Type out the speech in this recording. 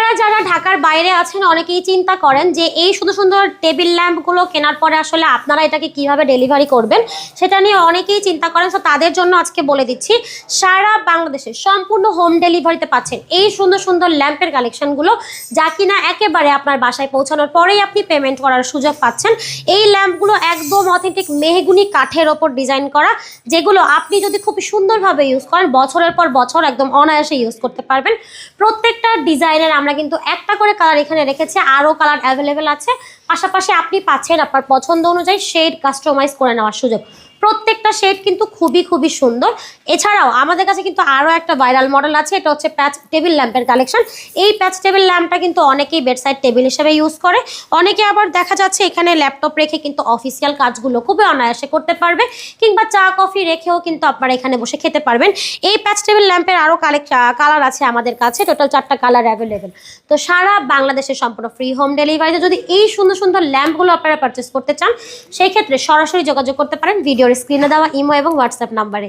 আপনারা যারা ঢাকার বাইরে আছেন অনেকেই চিন্তা করেন যে এই সুন্দর সুন্দর টেবিল ল্যাম্পগুলো কেনার পরে আসলে আপনারা এটাকে কিভাবে ডেলিভারি করবেন সেটা নিয়ে অনেকেই চিন্তা করেন। তো তাদের জন্য আজকে বলে দিচ্ছি, সারা বাংলাদেশে সম্পূর্ণ হোম ডেলিভারিতে পাচ্ছেন এই সুন্দর সুন্দর ল্যাম্পের কালেকশনগুলো, যা কিনা একেবারে আপনার বাসায় পৌঁছানোর পরেই আপনি পেমেন্ট করার সুযোগ পাচ্ছেন। এই ল্যাম্পগুলো একদম অথেন্টিক মেহগুনি কাঠের ওপর ডিজাইন করা, যেগুলো আপনি যদি খুব সুন্দরভাবে ইউজ করেন বছরের পর বছর একদম অনায়াসে ইউজ করতে পারবেন। প্রত্যেকটা ডিজাইনের আমরা কিন্তু একটা করে কালার এখানে রেখেছি, আরও কালার অ্যাভেলেবেল আছে। পাশাপাশি আপনি পাচ্ছেন আপনার পছন্দ অনুযায়ী শেড কাস্টমাইজ করে নেওয়ার সুযোগ। প্রত্যেকটা শেড কিন্তু খুবই খুবই সুন্দর। এছাড়াও আমাদের কাছে কিন্তু আরও একটা ভাইরাল মডেল আছে, এটা হচ্ছে প্যাচ টেবিল ল্যাম্পের কালেকশন। এই প্যাচ টেবিল ল্যাম্পটা কিন্তু অনেকেই বেডসাইড টেবিল হিসেবে ইউজ করে, অনেকে আবার দেখা যাচ্ছে এখানে ল্যাপটপ রেখে কিন্তু অফিসিয়াল কাজগুলো খুবই অনায়াসে করতে পারবে, কিংবা চা কফি রেখেও কিন্তু আপনারা এখানে বসে খেতে পারবেন। এই প্যাচ টেবিল ল্যাম্পের আরও কালার আছে আমাদের কাছে, টোটাল 4টা কালার অ্যাভেলেবেল। তো সারা বাংলাদেশে সম্পূর্ণ ফ্রি হোম ডেলিভারিতে যদি এই সুন্দর সুন্দর ল্যাম্পগুলো আপনারা পারচেস করতে চান, সেই ক্ষেত্রে সরাসরি যোগাযোগ করতে পারেন ভিডিওর স্ক্রিনে দেওয়া ইমো এবং হোয়াটসঅ্যাপ নাম্বারে।